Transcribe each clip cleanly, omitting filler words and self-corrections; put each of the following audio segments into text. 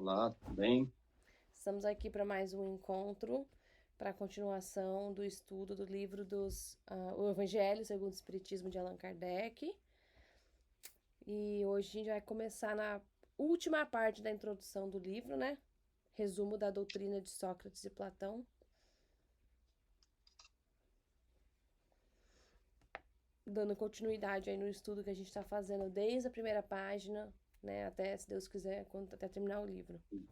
Olá, tudo bem? Estamos aqui para mais um encontro, para a continuação do estudo do livro O Evangelho segundo o Espiritismo de Allan Kardec. E hoje a gente vai começar na última parte da introdução do livro, né? Resumo da doutrina de Sócrates e Platão. Dando continuidade aí no estudo que a gente está fazendo desde a primeira página, né? Até, se Deus quiser, até terminar o livro. Sim,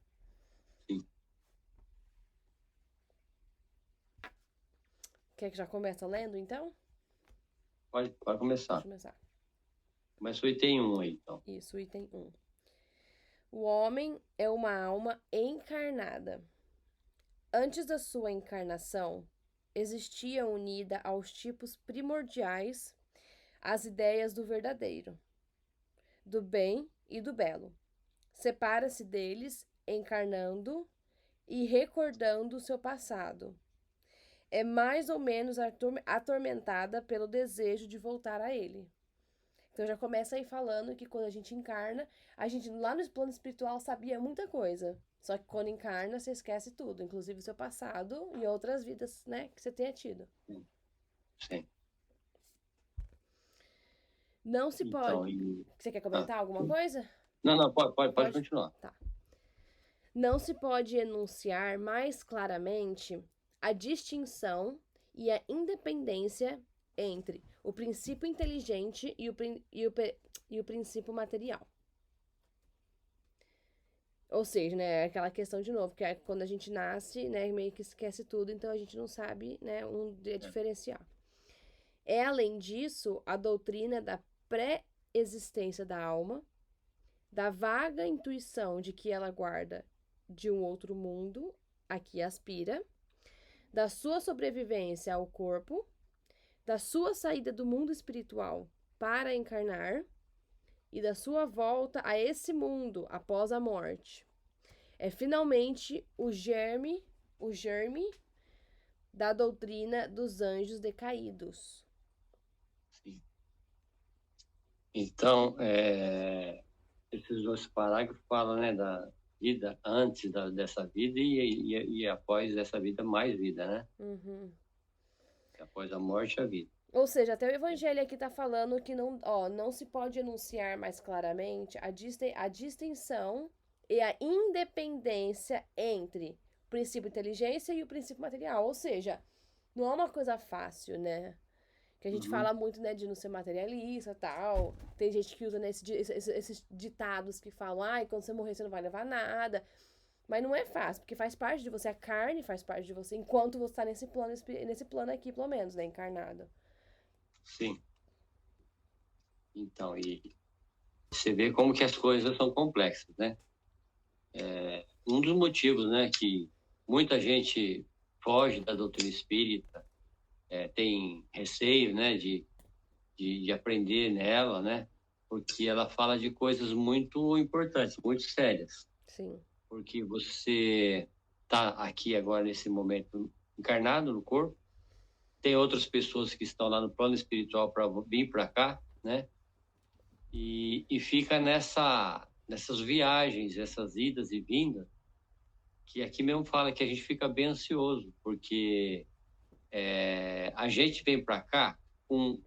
Quer que já começa lendo, então? pode Pode começar. começar. Começa o item 1 aí, então. Isso, item um. O homem é uma alma encarnada. Antes da sua encarnação, existia unida aos tipos primordiais as ideias do verdadeiro, do bem e do belo. Separa-se deles encarnando e recordando o seu passado. É mais ou menos atormentada pelo desejo de voltar a ele. Então já começa aí falando que quando a gente encarna, a gente lá no plano espiritual sabia muita coisa. Só que quando encarna, você esquece tudo, inclusive o seu passado e outras vidas, né, que você tenha tido. Sim. Não se Então, pode. Você quer ah, comentar alguma coisa? não, não, pode Pode? continuar. Tá. Não se pode enunciar mais claramente a distinção e a independência entre o princípio inteligente e o princípio material. Ou seja, né, aquela questão de novo, que é quando a gente nasce, né, meio que esquece tudo, então a gente não sabe, né, É, diferenciar. É, além disso, a doutrina da pré-existência da alma, da vaga intuição de que ela guarda de um outro mundo a que aspira, da sua sobrevivência ao corpo, da sua saída do mundo espiritual para encarnar e da sua volta a esse mundo após a morte. É finalmente o germe da doutrina dos anjos decaídos. sim. Então, esses dois parágrafos falam, né, da vida antes dessa vida e após essa vida, mais vida, né? Uhum. Após a morte, a vida. Ou seja, até o evangelho aqui está falando que não se pode enunciar mais claramente a distinção e a independência entre o princípio inteligência e o princípio material. Ou seja, não é uma coisa fácil, né? Que a gente Uhum. fala muito, né, de não ser materialista e tal. Tem gente que usa, né, esses ditados que falam, ai, quando você morrer você não vai levar nada. Mas não é fácil, porque faz parte de você, a carne faz parte de você, enquanto você tá nesse plano aqui, pelo menos, né, encarnado. Sim. Então, e você vê como que as coisas são complexas, né? Um dos motivos, né, que muita gente foge da doutrina espírita, tem receio, né, de aprender nela, né, porque ela fala de coisas muito importantes, muito sérias, Sim. porque você está aqui agora nesse momento encarnado no corpo, tem outras pessoas que estão lá no plano espiritual para vir para cá, né, e fica nessas viagens, essas idas e vindas, que aqui mesmo fala que a gente fica bem ansioso, porque a gente vem para cá com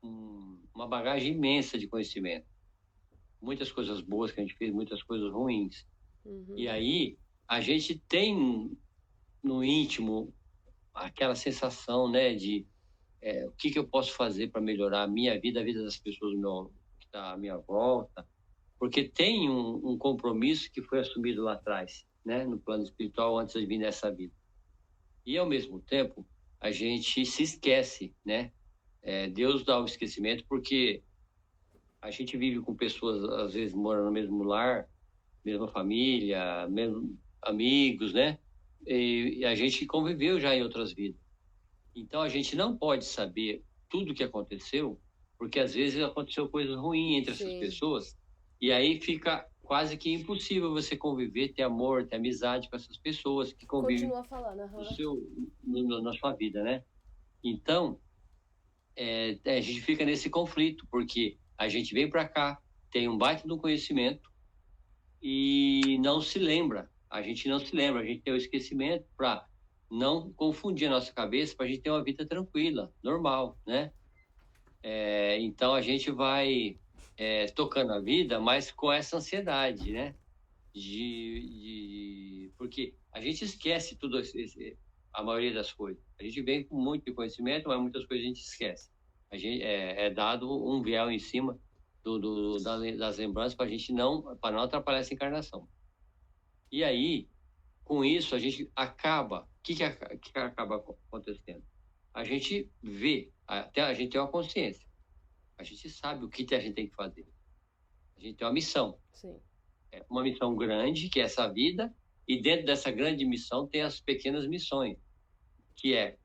uma bagagem imensa de conhecimento. Muitas coisas boas que a gente fez, muitas coisas ruins. E Uhum. aí a gente tem no íntimo aquela sensação, né, de o que, que eu posso fazer para melhorar a minha vida, a vida das pessoas que estão à minha volta, porque tem um compromisso que foi assumido lá atrás, né, no plano espiritual antes de vir nessa vida. E ao mesmo tempo a gente se esquece, né? Deus dá o esquecimento porque a gente vive com pessoas, às vezes, moram no mesmo lar, mesma família, mesmo amigos, né? E a gente conviveu já em outras vidas. Então a gente não pode saber tudo o que aconteceu, porque às vezes aconteceu coisas ruins entre essas Sim. pessoas, e aí fica quase que impossível você conviver, ter amor, ter amizade com essas pessoas que convivem Continua falando, no aham. seu, na sua vida, né? Então, a gente fica nesse conflito, porque a gente vem para cá, tem um baita do conhecimento, e não se lembra. A gente não se lembra, a gente tem o esquecimento para não confundir a nossa cabeça, para a gente ter uma vida tranquila, normal, né? Então a gente vai tocando a vida, mas com essa ansiedade, né? Porque a gente esquece tudo, a maioria das coisas. A gente vem com muito conhecimento, mas muitas coisas a gente esquece. A gente, é dado um véu em cima das lembranças para não atrapalhar essa encarnação. E aí, com isso, a gente acaba. O que acaba acontecendo? A gente vê, até a gente tem uma consciência. A gente sabe o que a gente tem que fazer. A gente tem uma missão. Sim. Uma missão grande, que é essa vida, e dentro dessa grande missão tem as pequenas missões, que é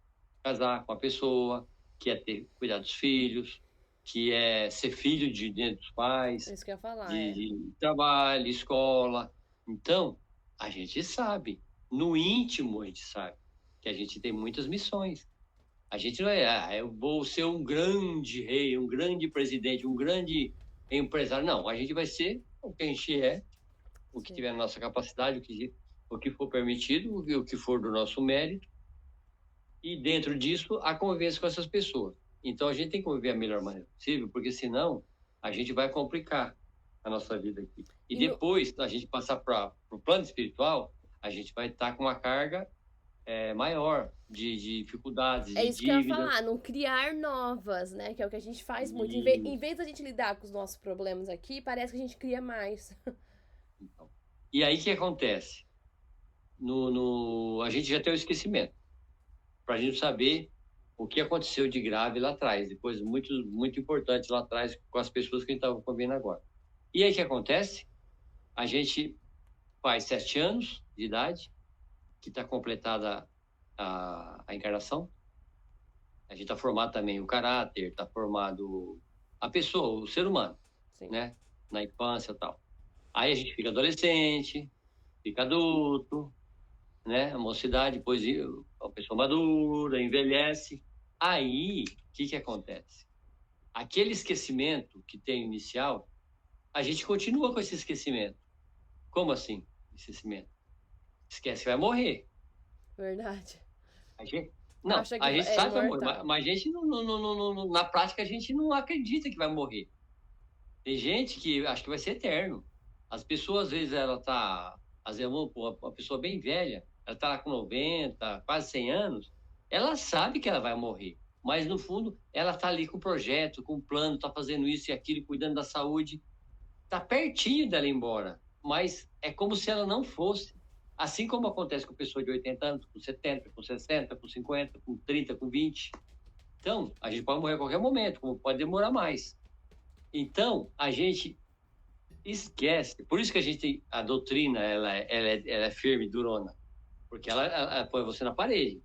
casar com a pessoa, que é cuidar dos filhos, que é ser filho de dentro dos pais, É isso que eu ia falar, de trabalho, escola. Então, a gente sabe, no íntimo a gente sabe que a gente tem muitas missões. A gente não eu vou ser um grande rei, um grande presidente, um grande empresário. Não, a gente vai ser o que a gente é, o que tiver na nossa capacidade, o que for permitido, o que for do nosso mérito. E dentro disso, a convivência com essas pessoas. Então, a gente tem que conviver da melhor maneira possível, porque senão a gente vai complicar a nossa vida aqui. E depois, a gente passar para o plano espiritual, a gente vai estar com uma carga maior de dificuldades, de dívidas. É isso que eu ia falar, não criar novas, né? Que é o que a gente faz muito. Em vez da gente lidar com os nossos problemas aqui, parece que a gente cria mais. Então, e aí, o que acontece? A gente já tem o esquecimento. Para a gente saber o que aconteceu de grave lá atrás, depois muito, muito importante lá atrás com as pessoas que a gente estava convivendo agora. E aí o que acontece? A gente faz 7 anos de idade, que está completada a encarnação. A gente está formado também o caráter, está formado a pessoa, o ser humano, né? Na infância e tal. Aí a gente fica adolescente, fica adulto, né? A mocidade, depois a pessoa madura, envelhece. Aí, o que acontece? Aquele esquecimento que tem inicial, a gente continua com esse esquecimento. Como assim, esquecimento? Esquece que vai morrer. Verdade. A gente sabe que vai morrer, mas a gente na prática a gente não acredita que vai morrer. Tem gente que acha que vai ser eterno. As pessoas, às vezes, uma pessoa bem velha, ela está lá com 90, quase 100 anos, ela sabe que ela vai morrer, mas no fundo ela está ali com um projeto, com um plano, está fazendo isso e aquilo, cuidando da saúde, está pertinho dela ir embora, mas é como se ela não fosse. Assim como acontece com pessoas de 80 anos, com 70, com 60, com 50, com 30, com 20. Então, a gente pode morrer a qualquer momento, como pode demorar mais. Então, a gente esquece. Por isso que a gente tem a doutrina, ela é firme, durona, porque ela põe você na parede.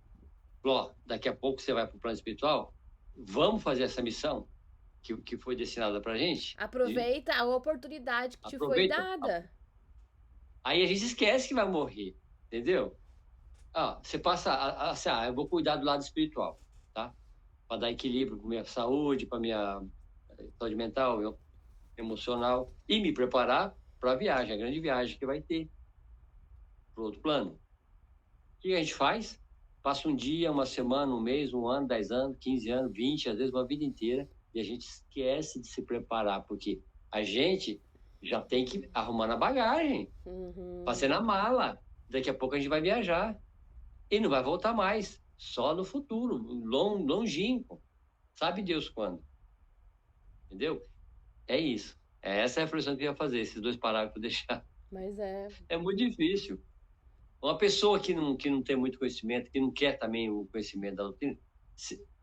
Daqui a pouco você vai para o plano espiritual, vamos fazer essa missão que foi destinada para a gente. Aproveita a oportunidade que te foi dada. Aí a gente esquece que vai morrer, entendeu? Você passa eu vou cuidar do lado espiritual, tá? Para dar equilíbrio para minha saúde, para minha saúde mental, emocional, e me preparar para a viagem, a grande viagem que vai ter para o outro plano. O que a gente faz? Passa um dia, uma semana, um mês, um ano, 10 anos, 15 anos, 20, às vezes uma vida inteira, e a gente esquece de se preparar, porque a gente já tem que arrumar na bagagem, fazer na mala. Daqui a pouco a gente vai viajar e não vai voltar mais, só no futuro, longínquo. Sabe Deus quando? Entendeu? É isso. Essa é a reflexão que eu ia fazer, esses 2 parágrafos deixar. Mas é muito difícil. Uma pessoa que não tem muito conhecimento, que não quer também o conhecimento da doutrina,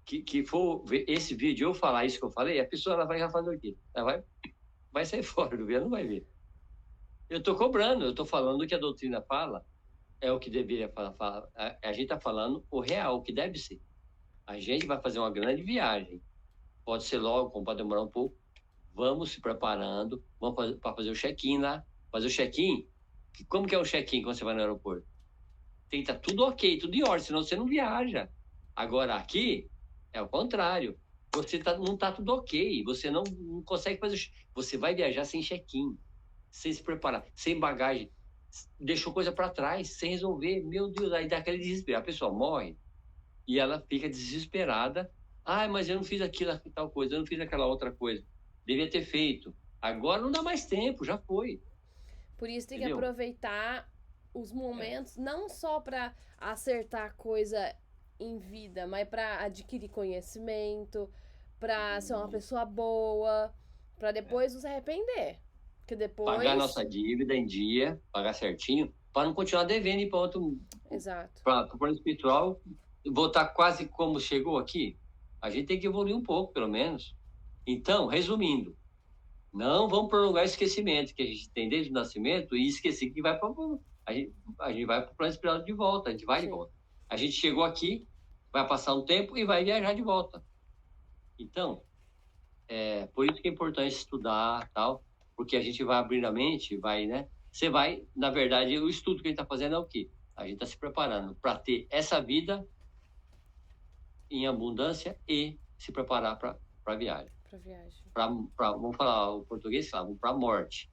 que for ver esse vídeo, eu falar isso que eu falei, a pessoa ela vai fazer o quê? Ela vai sair fora do vídeo, não vai ver. Eu estou cobrando, eu estou falando o que a doutrina fala, é o que deveria falar. A gente está falando o real, o que deve ser. A gente vai fazer uma grande viagem. Pode ser logo, como pode demorar um pouco. Vamos se preparando, vamos para fazer o check-in lá. Fazer o check-in. Como que é o check-in quando você vai no aeroporto? Tem que estar tudo ok, tudo em ordem, senão você não viaja. Agora aqui, é o contrário. Você não está tudo ok, você não consegue fazer... Você vai viajar sem check-in. sem se preparar, sem bagagem, deixou coisa para trás, sem resolver. Meu Deus, aí dá aquele desespero. A pessoa morre e ela fica desesperada. Ah, mas eu não fiz aquilo, tal coisa, eu não fiz aquela outra coisa. Devia ter feito. Agora não dá mais tempo, já foi. Por isso tem que Entendeu? aproveitar os momentos, não só para acertar coisa em vida, mas para adquirir conhecimento, para ser uma pessoa boa, para depois não se arrepender. Porque Pagar depois. nossa dívida em dia, pagar certinho, para não continuar devendo e ir para outro, Exato. para o plano espiritual, voltar quase como chegou aqui. A gente tem que evoluir um pouco, pelo menos. Então, resumindo, não vamos prolongar o esquecimento que a gente tem desde o nascimento e esquecer que vai para a gente vai para o plano espiritual de volta, a gente vai de Sim. volta. A gente chegou aqui, vai passar um tempo e vai viajar de volta. Então, por isso que é importante estudar, tal, porque a gente vai abrir a mente, vai, né? Você vai, na verdade, o estudo que a gente está fazendo é o quê? A gente está se preparando para ter essa vida em abundância e se preparar para a viagem. Para viagem. Vamos falar o português, vamos para a morte.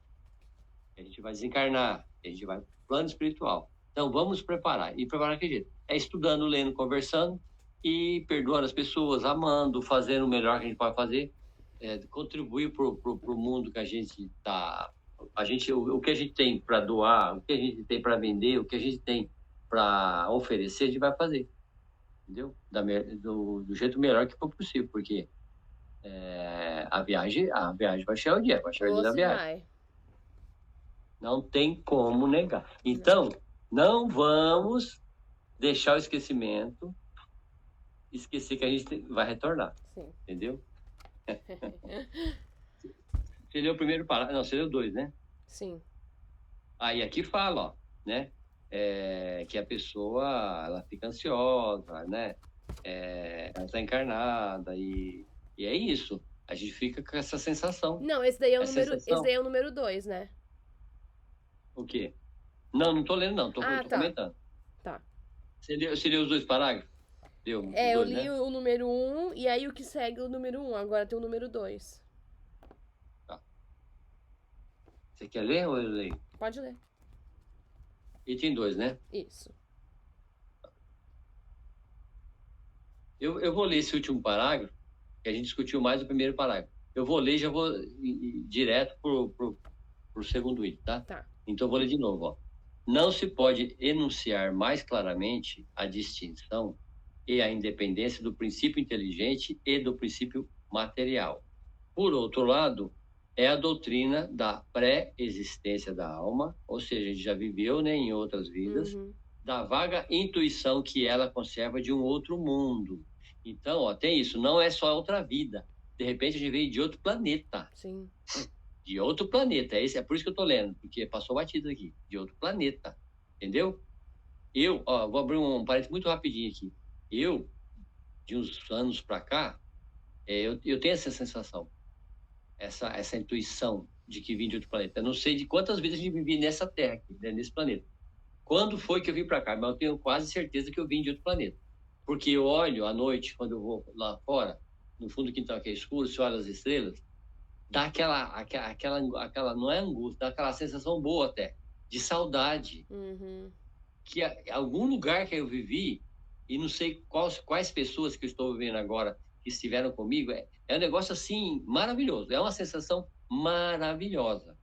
A gente vai desencarnar, a gente vai para o plano espiritual. Então, vamos preparar. E preparar que jeito? É estudando, lendo, conversando e perdoando as pessoas, amando, fazendo o melhor que a gente pode fazer. Contribuir para o mundo que a gente está. O que a gente tem para doar, o que a gente tem para vender, o que a gente tem para oferecer, a gente vai fazer. Entendeu? Do jeito melhor que for possível, porque a viagem vai chegar o dia da viagem. Vai. Não tem como negar. Então, não vamos deixar o esquecimento, esquecer que a gente vai retornar. Sim. Entendeu? Você leu o primeiro parágrafo? Não, você leu 2, né? Sim. Aí aqui fala, ó, né? Que a pessoa, ela fica ansiosa, né? Ela está encarnada e é isso. A gente fica com essa sensação. Não, esse daí é o número 2, né? O quê? Não tô lendo, não. Tô tá. comentando. Tá. Você leu os 2 parágrafos? Deu eu dois, li né? o número 1 e aí o que segue o número 1. Agora tem o número 2. Tá. Você quer ler ou eu leio? Pode ler. Item 2, né? Isso. Eu vou ler esse último parágrafo, que a gente discutiu mais o primeiro parágrafo. Eu vou ler e já vou ir direto pro segundo item, tá? Tá. Então eu vou ler de novo, ó. Não se pode enunciar mais claramente a distinção e a independência do princípio inteligente e do princípio material. Por outro lado, é a doutrina da pré-existência da alma, ou seja, a gente já viveu, né, em outras vidas, da vaga intuição que ela conserva de um outro mundo. Então, ó, tem isso, não é só outra vida. De repente a gente veio de outro planeta. Sim. De outro planeta. É por isso que eu tô lendo, porque passou batido aqui. De outro planeta. Entendeu? Vou abrir um parênteses muito rapidinho aqui. De uns anos para cá, eu tenho essa sensação, essa intuição de que vim de outro planeta. Eu não sei de quantas vezes a gente vivia nessa Terra, aqui, né, nesse planeta. Quando foi que eu vim para cá? Mas eu tenho quase certeza que eu vim de outro planeta. Porque eu olho à noite, quando eu vou lá fora, no fundo do quintal que é escuro, se olha as estrelas, dá aquela não é angústia, dá aquela sensação boa até, de saudade. Que algum lugar que eu vivi, e não sei quais pessoas que eu estou vivendo agora que estiveram comigo, é um negócio assim maravilhoso, é uma sensação maravilhosa.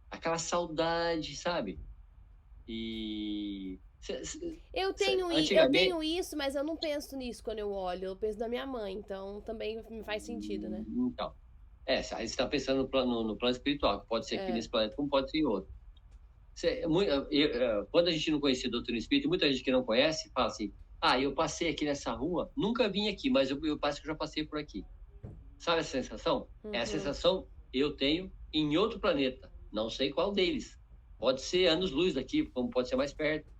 Aquela saudade, sabe? E eu tenho isso, mas eu não penso nisso quando eu olho. Eu penso na minha mãe, então também me faz sentido, né? Então, aí você está pensando no plano espiritual, que pode ser aqui nesse planeta, como pode ser em outro. Quando a gente não conhecia a doutrina espírita, muita gente que não conhece fala assim: eu passei aqui nessa rua, nunca vim aqui, mas eu passo que eu já passei por aqui. Sabe essa sensação? É a sensação eu tenho em outro planeta, não sei qual deles. Pode ser anos-luz daqui, como pode ser mais perto.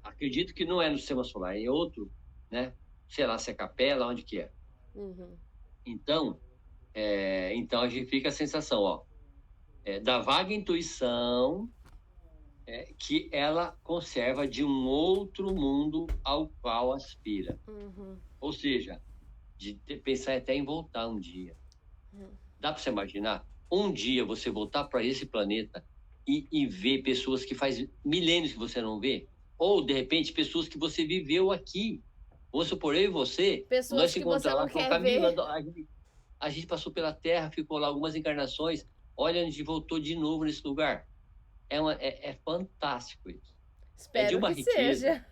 Acredito que não é no sistema solar, é outro, né? Sei lá se é Capela, onde que é. Então a gente fica a sensação, ó, da vaga intuição que ela conserva de um outro mundo ao qual aspira. Ou seja, de pensar até em voltar um dia. Dá para você imaginar? um dia você voltar para esse planeta e ver pessoas que faz milênios que você não vê, ou de repente pessoas que você viveu aqui. Vamos supor, eu e você, nós Pessoas se que você encontrar não lá com quer Camila, ver. a gente passou pela Terra, ficou lá algumas encarnações, olha, a gente voltou de novo nesse lugar. É fantástico isso. É de Espero uma que riqueza. seja.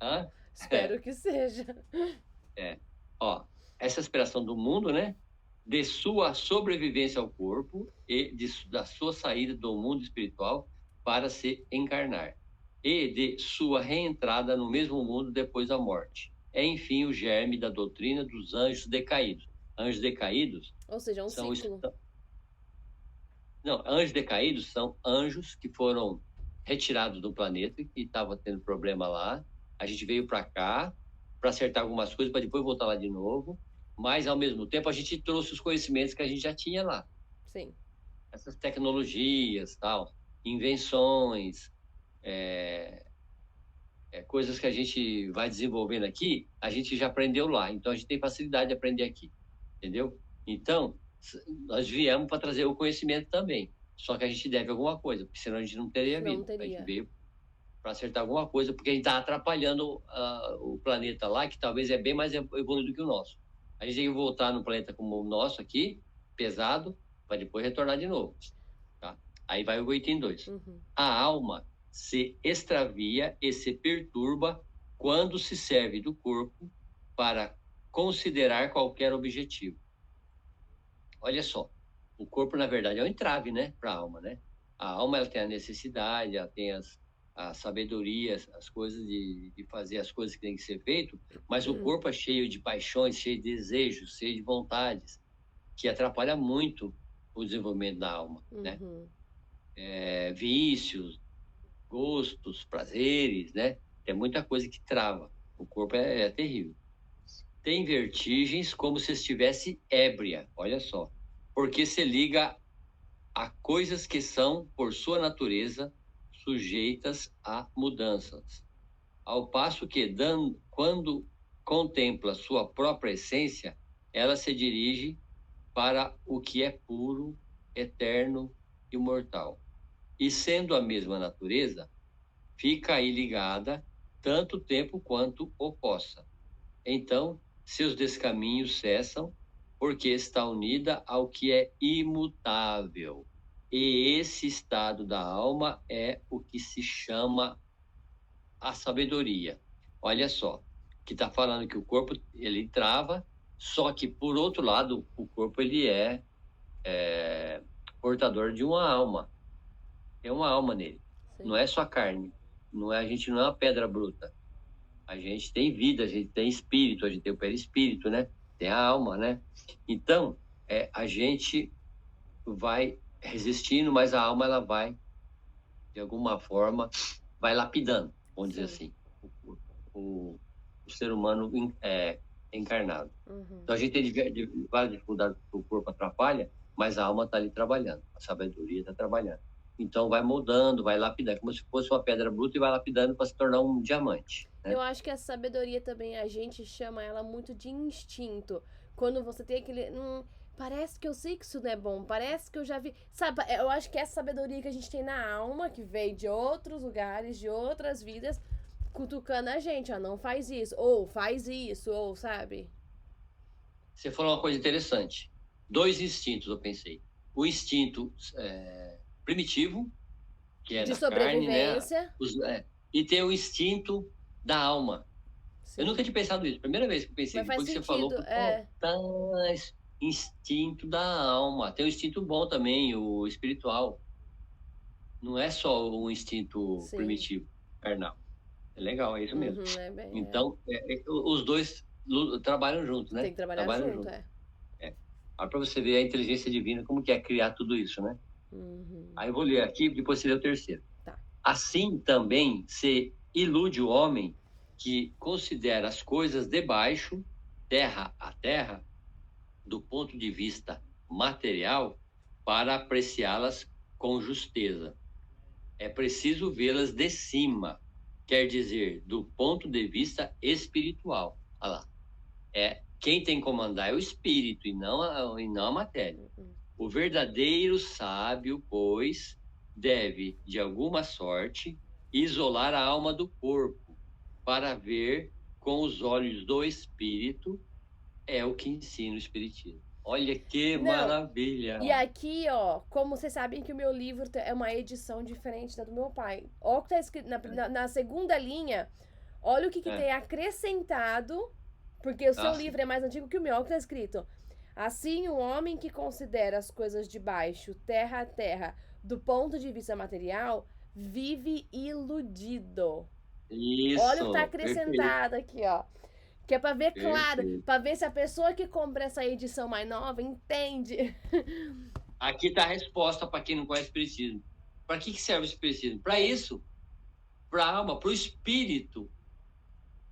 Hã? É, Espero que seja. é. Ó, essa aspiração do mundo, né? De sua sobrevivência ao corpo e da sua saída do mundo espiritual para se encarnar. E de sua reentrada no mesmo mundo depois da morte. É, enfim, o germe da doutrina dos anjos decaídos. Anjos decaídos Ou seja, um são... ciclo. Não, anjos decaídos são anjos que foram retirados do planeta, que estava tendo problema lá. A gente veio para cá para acertar algumas coisas, para depois voltar lá de novo. Mas, ao mesmo tempo, a gente trouxe os conhecimentos que a gente já tinha lá. Sim. Essas tecnologias, tal, invenções, coisas que a gente vai desenvolvendo aqui, a gente já aprendeu lá. Então, a gente tem facilidade de aprender aqui, entendeu? Então, nós viemos para trazer o conhecimento também. Só que a gente deve alguma coisa, porque senão a gente não teria Não vindo. A gente teria. veio para acertar alguma coisa, porque a gente está atrapalhando o planeta lá, que talvez é bem mais evoluído que o nosso. A gente tem que voltar no planeta como o nosso aqui, pesado, para depois retornar de novo. Tá? Aí vai o item 2. Uhum. A alma se extravia e se perturba quando se serve do corpo para considerar qualquer objetivo. Olha só, o corpo, na verdade, é um entrave, né, para a alma, né? A alma, ela tem a necessidade, ela tem a sabedoria, as coisas de fazer as coisas que tem que ser feito, mas o corpo é cheio de paixões, cheio de desejos, cheio de vontades, que atrapalha muito o desenvolvimento da alma, né? Uhum. Vícios, gostos, prazeres, né? Tem muita coisa que trava. O corpo é terrível. Tem vertigens como se estivesse ébria, olha só, porque se liga a coisas que são, por sua natureza, sujeitas a mudanças. Ao passo que, quando contempla sua própria essência, ela se dirige para o que é puro, eterno e imortal. E sendo a mesma natureza, fica aí ligada tanto tempo quanto o possa. Então, seus descaminhos cessam, porque está unida ao que é imutável. E esse estado da alma é o que se chama a sabedoria. Olha só, que está falando que o corpo ele trava, só que por outro lado o corpo ele é portador de uma alma. Tem uma alma nele. Sim. Não é só carne. A gente não é uma pedra bruta. A gente tem vida, a gente tem espírito, a gente tem o perispírito, né? Tem a alma, né? Então, a gente vai resistindo, mas a alma ela vai, de alguma forma, vai lapidando, vamos dizer assim, o ser humano encarnado. Uhum. Então, a gente tem várias dificuldades que o corpo atrapalha, mas a alma está ali trabalhando, a sabedoria está trabalhando. Então, vai moldando, vai lapidando, como se fosse uma pedra bruta e vai lapidando para se tornar um diamante. Né? Eu acho que a sabedoria também, a gente chama ela muito de instinto. Quando você tem aquele... parece que eu sei que isso não é bom, parece que eu já vi... Sabe, eu acho que essa sabedoria que a gente tem na alma, que veio de outros lugares, de outras vidas, cutucando a gente, ó, não faz isso, ou faz isso, ou sabe? Você falou uma coisa interessante. 2 instintos, eu pensei. O instinto primitivo, que é De da carne, né? sobrevivência. E tem o instinto da alma. Sim. Eu nunca tinha pensado nisso. Primeira vez que eu pensei, Mas faz depois que sentido, você falou, instinto da alma. Tem o instinto bom também, o espiritual. Não é só o instinto Sim. primitivo, carnal. É legal, é isso mesmo. Bem, então, os dois trabalham juntos, né? Tem que trabalhar junto, Olha para você ver a inteligência divina, como que é criar tudo isso, né? Uhum. Aí eu vou ler aqui, depois você lê o terceiro. Tá. Assim também se ilude o homem que considera as coisas de baixo, terra a terra, do ponto de vista material, para apreciá-las com justeza. É preciso vê-las de cima, quer dizer, do ponto de vista espiritual. Olha lá. Quem tem que comandar é o espírito e não a matéria. O verdadeiro sábio, pois, deve, de alguma sorte, isolar a alma do corpo, para ver com os olhos do espírito, é o que ensina o Espiritismo. Olha que Não. maravilha! E aqui, ó, como vocês sabem que o meu livro é uma edição diferente da do meu pai. Olha o que tá escrito na segunda linha. Olha o que É. tem acrescentado, porque o seu Sim. livro é mais antigo que o meu. Olha o que tá escrito. Assim, o homem que considera as coisas de baixo, terra a terra, do ponto de vista material, vive iludido. Olha o que tá Isso, perfeito, acrescentado aqui, ó. Que é pra ver claro, perfeito. pra ver se a pessoa que compra essa edição mais nova entende. Aqui está a resposta para quem não conhece o Espiritismo. Para que serve o Espiritismo? Para isso, para a alma, para o espírito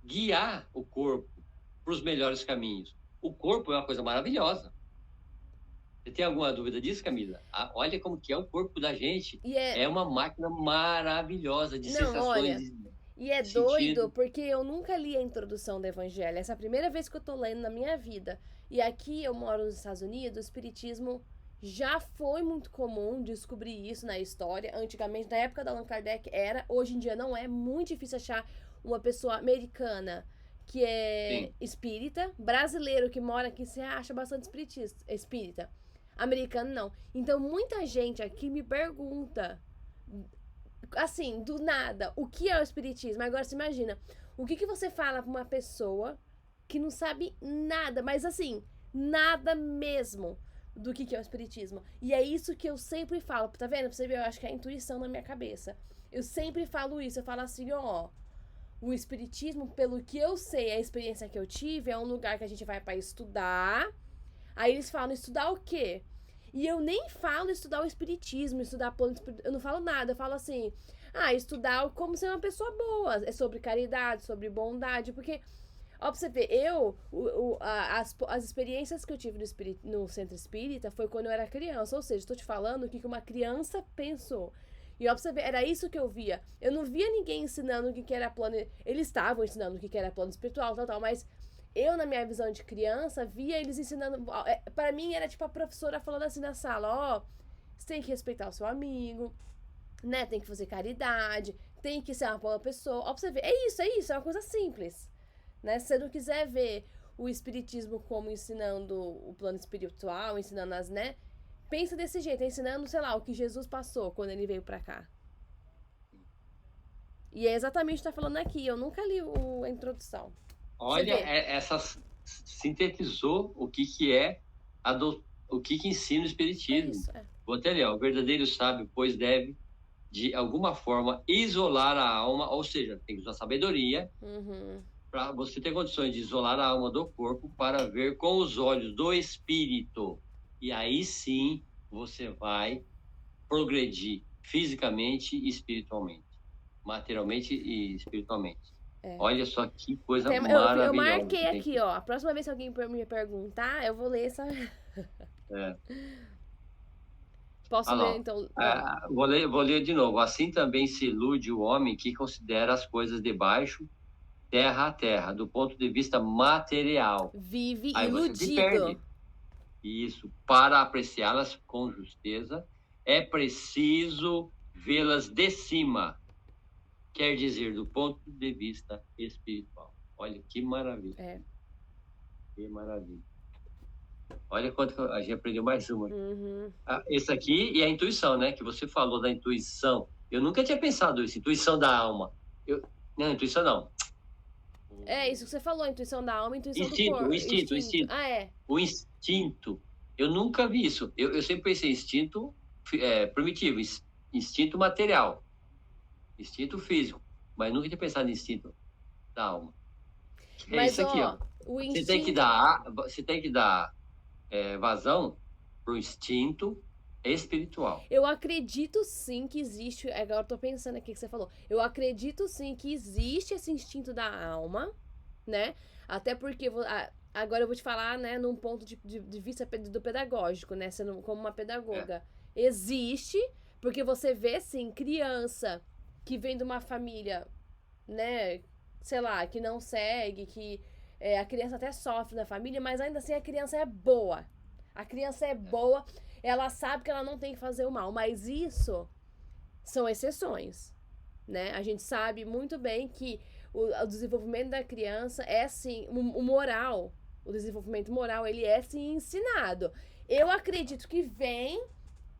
guiar o corpo para os melhores caminhos. O corpo é uma coisa maravilhosa. Você tem alguma dúvida disso, Camila? Olha como que é o corpo da gente. E é. É uma máquina maravilhosa de Não, sensações, olha. de E é doido sentido. porque eu nunca li a introdução do Evangelho. Essa é a primeira vez que eu tô lendo na minha vida. E aqui eu moro nos Estados Unidos, o Espiritismo já foi muito comum descobrir isso na história. Antigamente, na época da Allan Kardec, era. Hoje em dia não é muito difícil achar uma pessoa americana que é Sim. espírita. Brasileiro que mora aqui, você acha bastante espírita. Americano não. Então muita gente aqui me pergunta, assim, do nada, o que é o espiritismo? Agora você imagina, o que você fala pra uma pessoa que não sabe nada, mas assim, nada mesmo do que é o espiritismo. E é isso que eu sempre falo, tá vendo? Pra você ver, eu acho que é a intuição na minha cabeça. Eu sempre falo isso, eu falo assim, ó, o espiritismo, pelo que eu sei, a experiência que eu tive, é um lugar que a gente vai pra estudar. Aí eles falam, estudar o quê? E eu nem falo estudar o espiritismo, estudar plano espiritual, eu não falo nada, eu falo assim, estudar como ser uma pessoa boa, é sobre caridade, sobre bondade, porque, ó, pra você ver, as experiências que eu tive no centro espírita foi quando eu era criança, ou seja, estou te falando o que uma criança pensou. E ó, pra você ver, era isso que eu via. Eu não via ninguém ensinando o que era plano. Eles estavam ensinando o que era plano espiritual, tal, mas eu, na minha visão de criança, via eles ensinando. Para mim, era tipo a professora falando assim na sala: ó, você tem que respeitar o seu amigo, né? Tem que fazer caridade, tem que ser uma boa pessoa. Ó, pra você ver, é isso, é uma coisa simples, né? Se você não quiser ver o espiritismo como ensinando o plano espiritual, ensinando as, né? Pensa desse jeito, ensinando, sei lá, o que Jesus passou quando ele veio pra cá. E é exatamente o que tá falando aqui. Eu nunca li a introdução. Olha, essa sintetizou o que é o que ensina o Espiritismo. Isso, Vou até ler, o verdadeiro sábio, pois deve, de alguma forma, isolar a alma, ou seja, tem que usar sabedoria, para você ter condições de isolar a alma do corpo para ver com os olhos do espírito. E aí sim você vai progredir fisicamente e espiritualmente, materialmente e espiritualmente. Olha só que coisa maravilhosa. Eu marquei aqui, ó. A próxima vez que alguém me perguntar, eu vou ler essa. Posso ler, então? Vou ler de novo. Assim também se ilude o homem que considera as coisas de baixo, terra a terra, do ponto de vista material. Vive aí iludido. Você se perde. Isso. Para apreciá-las com justeza, é preciso vê-las de cima. Quer dizer, do ponto de vista espiritual. Olha que maravilha. Que maravilha. Olha quanto a gente aprendeu mais uma. Esse aqui e a intuição, né? Que você falou da intuição. Eu nunca tinha pensado isso. Intuição da alma. Não, intuição não. É isso que você falou, intuição da alma, intuição do corpo. O instinto. O instinto. Eu nunca vi isso. Eu sempre pensei instinto primitivo, instinto material, instinto físico, mas nunca tinha pensado em instinto da alma. Mas, isso aqui, ó. O instinto... Você tem que dar vazão pro instinto espiritual. Eu acredito sim que existe. Agora eu tô pensando aqui que você falou. Eu acredito sim que existe esse instinto da alma, né? Até porque agora eu vou te falar, né, num ponto de vista do pedagógico, né? Sendo como uma pedagoga. Existe, porque você vê, sim, criança que vem de uma família, né, sei lá, que não segue, que a criança até sofre na família, mas ainda assim a criança é boa. A criança é boa. ela sabe que ela não tem que fazer o mal, mas isso são exceções, né? A gente sabe muito bem que o desenvolvimento da criança é sim, o moral, o desenvolvimento moral, ele é sim ensinado. Eu acredito que vem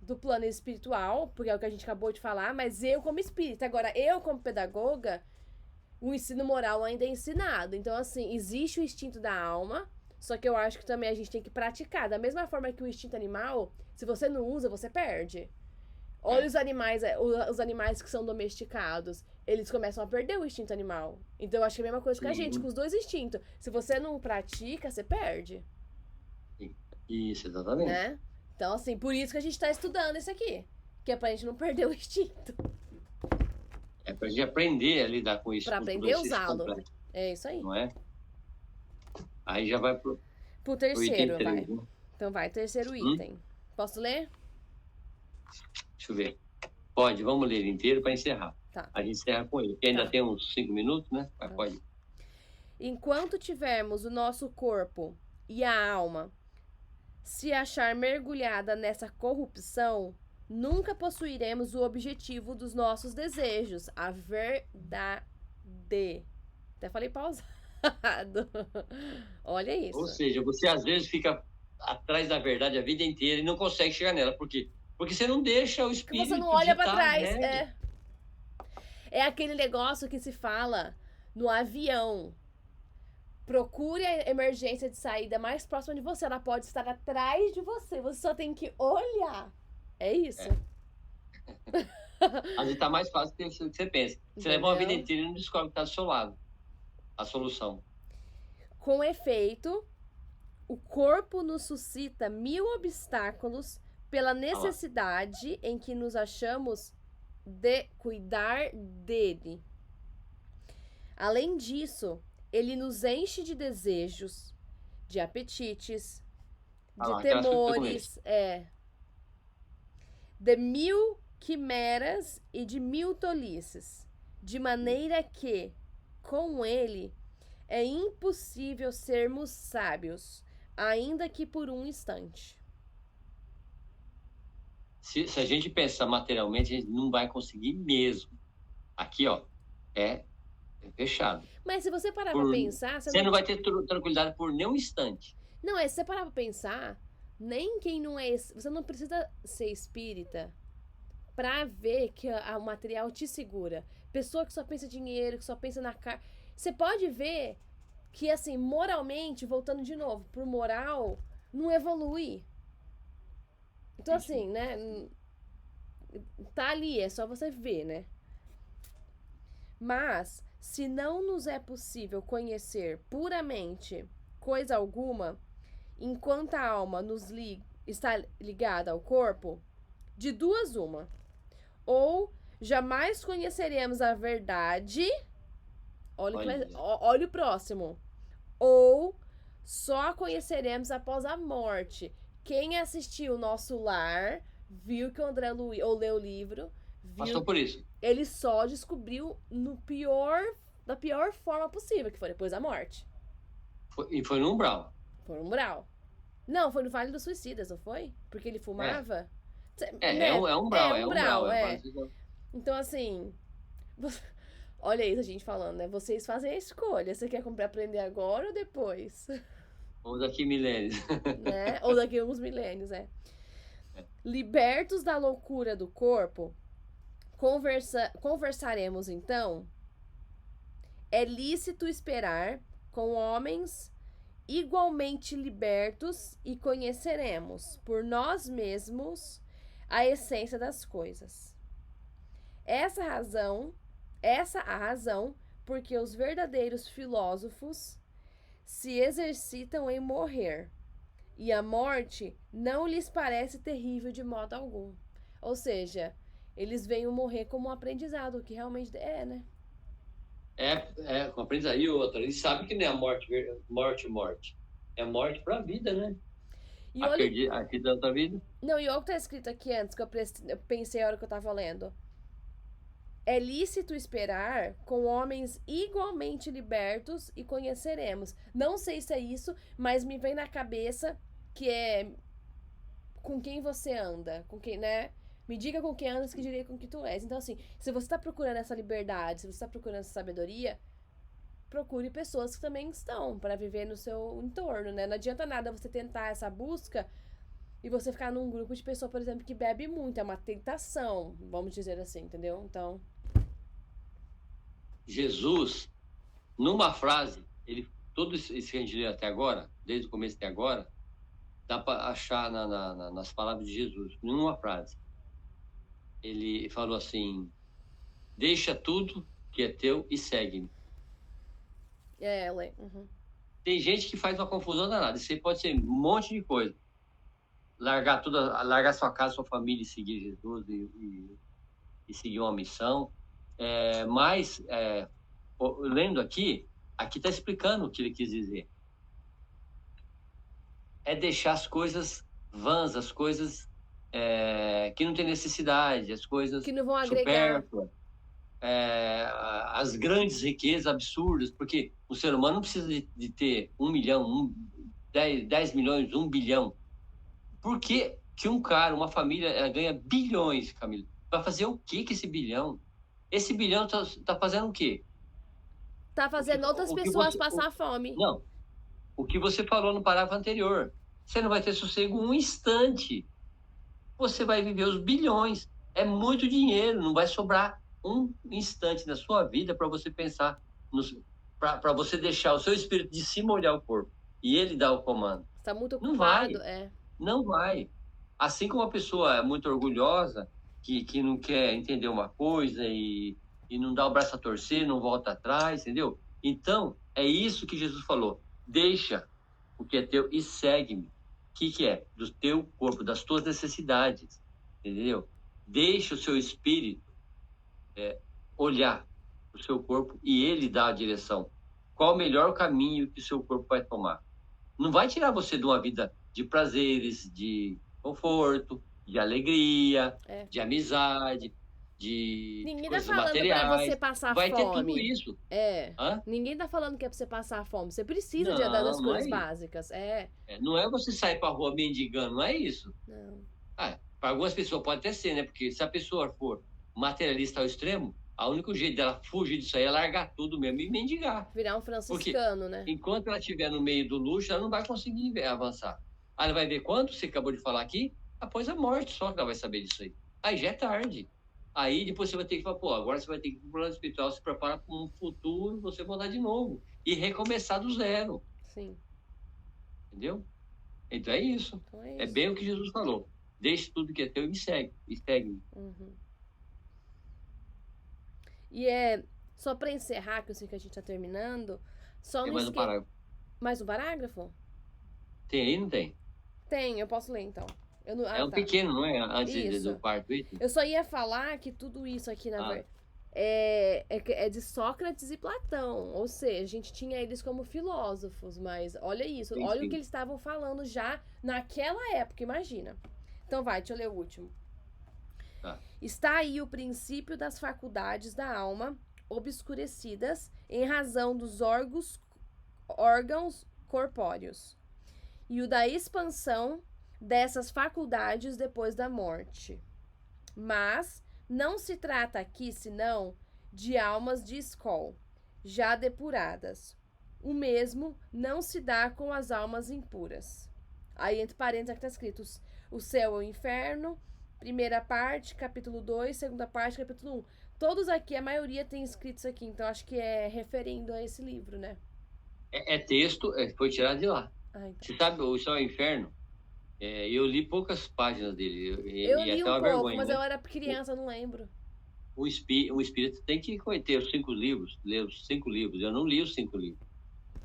do plano espiritual, porque é o que a gente acabou de falar, mas eu como espírita, agora eu como pedagoga, o ensino moral ainda é ensinado. Então, assim, existe o instinto da alma, só que eu acho que também a gente tem que praticar. Da mesma forma que o instinto animal, se você não usa, você perde. Olha os animais que são domesticados. Eles começam a perder o instinto animal. Então, eu acho que é a mesma coisa que a gente, Sim, com os dois instintos. Se você não pratica, você perde, sim. Isso, exatamente. né? Então, assim, por isso que a gente tá estudando isso aqui. Que é pra gente não perder o instinto. É para a gente aprender a lidar com isso, Pra com tudo aprender a esse usá-lo. complexo, É isso aí. não é? Aí já vai Pro pro item terceiro, 3, vai. né? Então vai, terceiro Hum? item. Posso ler? Deixa eu ver. Pode, vamos ler ele inteiro para encerrar. Tá. A gente encerra com ele, porque ainda Tá. tem uns 5 minutos, né? Mas pode. Enquanto tivermos o nosso corpo e a alma se achar mergulhada nessa corrupção, nunca possuiremos o objetivo dos nossos desejos, a verdade. Até falei pausado. Olha Ou isso. seja, você às vezes fica atrás da verdade a vida inteira e não consegue chegar nela. Por quê? Porque você não deixa o Que você não espírito olha pra ditar as trás. rédeas. É aquele negócio que se fala no avião. Procure a emergência de saída mais próxima de você. Ela pode estar atrás de você. Você só tem que olhar. É isso. Às vezes está mais fácil do que você pensa. Você leva uma vida Entendeu? inteira e não descobre que está do seu lado a solução. Com efeito, o corpo nos suscita 1000 obstáculos pela necessidade em que nos achamos de cuidar dele. Além disso, ele nos enche de desejos, de apetites, de Aquelas coisas que eu temores, de 1000 quimeras e de 1000 tolices, de maneira que, com ele, é impossível sermos sábios, ainda que por um instante. Se a gente pensar materialmente, a gente não vai conseguir mesmo. Aqui, ó, é fechado. Mas se você parar pra pensar, Você não vai ter tranquilidade por nenhum instante. Não, se você parar pra pensar, nem quem não é. Você não precisa ser espírita pra ver que o material te segura. Pessoa que só pensa em dinheiro, que só pensa na cara. Você pode ver que, assim, moralmente, voltando de novo pro moral, não evolui. Então, assim, né? Tá ali, é só você ver, né? Mas, se não nos é possível conhecer puramente coisa alguma, enquanto a alma está ligada ao corpo, de duas uma. Ou jamais conheceremos a verdade. Olha o próximo. Ou só conheceremos após a morte. Quem assistiu o Nosso Lar, viu que o André Luiz, ou leu o livro, Passou por isso. ele só descobriu da pior forma possível, que foi depois da morte. E foi no umbral. Foi no umbral. Não, foi no Vale dos Suicidas, não foi? Porque ele fumava. É umbral, é umbral. É. Então, assim. Olha isso a gente falando, né? Vocês fazem a escolha. Você quer aprender agora ou depois? Ou daqui milênios. Né? Ou daqui a uns milênios, Libertos da loucura do corpo, conversaremos então. É lícito esperar com homens igualmente libertos e conheceremos por nós mesmos a essência das coisas. Essa a razão porque os verdadeiros filósofos se exercitam em morrer, e a morte não lhes parece terrível de modo algum. Ou seja, eles veem o morrer como um aprendizado, o que realmente é, né? Com aprendizado. E outra, eles sabem que não é a morte. É morte pra vida, né? E Aqui da outra vida. Não, e olha o que tá escrito aqui antes, que eu pensei a hora que eu tava lendo. É lícito esperar com homens igualmente libertos e conheceremos. Não sei se é isso, mas me vem na cabeça que é com quem você anda, com quem, né? Me diga com quem andas que direi com que tu és. Então, assim, se você tá procurando essa liberdade, se você tá procurando essa sabedoria, procure pessoas que também estão para viver no seu entorno, né? Não adianta nada você tentar essa busca e você ficar num grupo de pessoa, por exemplo, que bebe muito. É uma tentação, vamos dizer assim, entendeu? Então, Jesus, numa frase, todo isso que a gente leu até agora, desde o começo até agora, dá para achar nas palavras de Jesus, numa frase. Ele falou assim: deixa tudo que é teu e segue-me. Lê. Uhum. Tem gente que faz uma confusão danada. Isso aí pode ser um monte de coisa. Largar sua casa, sua família e seguir Jesus e seguir uma missão. Mas, lendo aqui está explicando o que ele quis dizer. É deixar as coisas vãs, as coisas que não tem necessidade, as coisas que não vão agregar. supérfluas, as grandes riquezas absurdas, porque o ser humano não precisa de ter 1 milhão, 10 milhões, 1 bilhão. Por que um cara, uma família, ganha bilhões, Camila? Vai fazer o que com esse bilhão? Esse bilhão tá fazendo o quê? Tá fazendo outras pessoas passar fome. Não. O que você falou no parágrafo anterior. Você não vai ter sossego um instante. Você vai viver os bilhões. É muito dinheiro. Não vai sobrar um instante na sua vida para você pensar, para você deixar o seu espírito de cima olhar o corpo. E ele dá o comando. Está muito ocupado, não vai. Não vai. Assim como uma pessoa é muito orgulhosa, que não quer entender uma coisa e não dá o braço a torcer, não volta atrás, entendeu? Então, é isso que Jesus falou. Deixa o que é teu e segue-me. O que é? Do teu corpo, das tuas necessidades, entendeu? Deixa o seu espírito olhar o seu corpo e ele dá a direção. Qual o melhor caminho que o seu corpo vai tomar? Não vai tirar você de uma vida de prazeres, de conforto, de alegria, de amizade, de Ninguém coisas tá falando materiais. Pra você passar vai fome. Vai ter tudo isso. Ninguém tá falando que é pra você passar fome. Você precisa das coisas básicas. Não é você sair pra rua mendigando, não é isso. Não. Para algumas pessoas pode até ser, né? Porque se a pessoa for materialista ao extremo, o único jeito dela fugir disso aí é largar tudo mesmo e mendigar. Virar um franciscano, né? Enquanto ela estiver no meio do luxo, ela não vai conseguir avançar. Ela vai ver quanto você acabou de falar aqui, após a morte só que ela vai saber disso aí. Aí já é tarde. Aí depois você vai ter que falar, agora você vai ter que ir para o plano espiritual, se preparar para um futuro, você voltar de novo. E recomeçar do zero. Sim. Entendeu? Então é isso. É bem o que Jesus falou. Deixe tudo que é teu e me segue. E segue-me. Uhum. E só para encerrar, que eu sei que a gente tá terminando, só tem não mais um parágrafo. Mais um parágrafo? Tem aí, não tem? Tem, eu posso ler então. Pequeno, não é? Antes do quarto item. Eu só ia falar que tudo isso aqui, na verdade, é de Sócrates e Platão. Ou seja, a gente tinha eles como filósofos, mas olha isso, sim, olha o que eles estavam falando já naquela época, imagina. Então deixa eu ler o último. Está aí o princípio das faculdades da alma obscurecidas em razão dos órgãos corpóreos e o da expansão dessas faculdades depois da morte. Mas não se trata aqui, senão, de almas de escol, já depuradas. O mesmo não se dá com as almas impuras. Aí, entre parênteses, aqui está escrito o céu e o inferno, primeira parte, capítulo 2, segunda parte, capítulo 1. Todos aqui, a maioria tem escritos aqui, então acho que é referendo a esse livro, né? É texto, foi tirado de lá. Então. Você sabe, o Céu e o Inferno, eu li poucas páginas dele. Eu li um pouco, vergonha, mas eu era criança, não lembro. O espírito tem que ter os 5 livros, ler os 5 livros. Eu não li os 5 livros,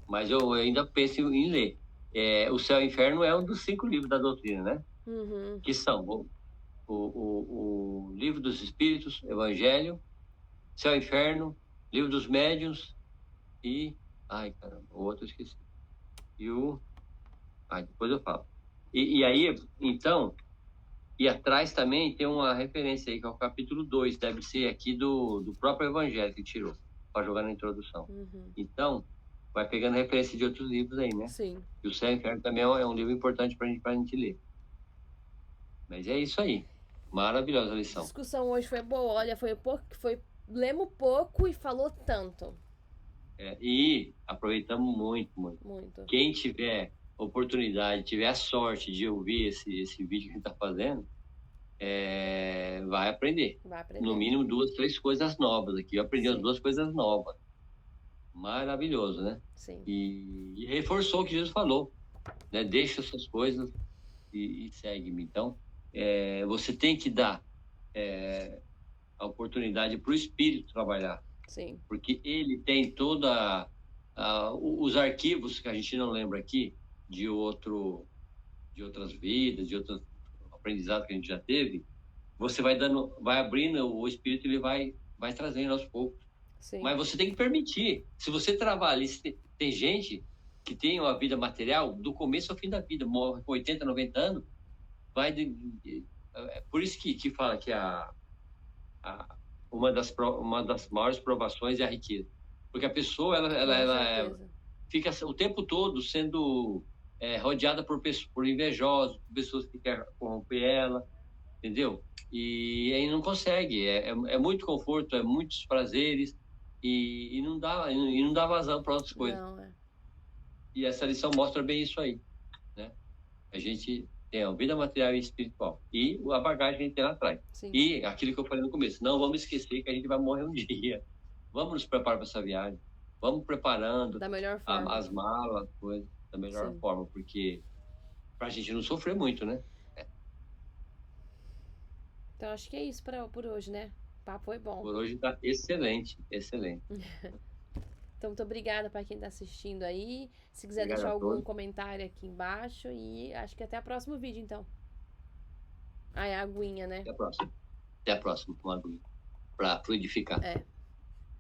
mas eu ainda penso em ler. O Céu e o Inferno é um dos 5 livros da doutrina, né? Uhum. Que são o Livro dos Espíritos, Evangelho, Céu e Inferno, Livro dos Médiuns e... Ai, caramba, o outro eu esqueci. E depois eu falo. E aí, então, e atrás também tem uma referência aí, que é o capítulo 2, deve ser aqui do próprio Evangelho que tirou, para jogar na introdução. Uhum. Então, vai pegando referência de outros livros aí, né? Sim. E o Céu e o Inferno também é um livro importante para a gente ler. Mas é isso aí. Maravilhosa a A lição. discussão hoje foi boa, olha, lemos pouco e falou tanto. E aproveitamos muito, muito. Muito. Quem tiver oportunidade, tiver a sorte de ouvir esse vídeo que a gente está fazendo, vai aprender. Vai aprender. No mínimo 2, 3 coisas novas aqui. Eu aprendi as Sim. 2 coisas novas. Maravilhoso, né? Sim. E reforçou o que Jesus falou, né? Deixa essas coisas e segue-me. Então, você tem que dar a oportunidade para o Espírito trabalhar. Sim. Porque ele tem toda os arquivos que a gente não lembra aqui de outras vidas, de outros aprendizados que a gente já teve. Você vai abrindo o Espírito, ele vai trazendo aos poucos. Sim. Mas você tem que permitir. Se você travar ali, tem gente que tem uma vida material do começo ao fim da vida, morre com 80, 90 anos, por isso que fala que uma das maiores provações é a riqueza. Porque a pessoa ela fica o tempo todo sendo rodeada por invejosos, por pessoas que querem corromper ela, entendeu? E aí não consegue. É muito conforto, é muitos prazeres e não dá vazão para outras coisas. Não, E essa lição mostra bem isso aí, né? A gente tem a vida material e espiritual e a bagagem que a gente tem lá atrás. Sim. E aquilo que eu falei no começo, não vamos esquecer que a gente vai morrer um dia. Vamos nos preparar para essa viagem. Vamos preparando da melhor forma. As malas, coisas da melhor forma, porque para a gente não sofrer muito, né? Então acho que é isso por hoje, né? O papo foi bom. Por hoje tá excelente, excelente. Então, muito obrigada para quem está assistindo aí. Se quiser deixar algum comentário aqui embaixo. E acho que até o próximo vídeo, então. É a aguinha, né? Até a próxima com a aguinha. Para fluidificar.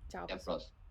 Tchau, até pessoal. a próxima.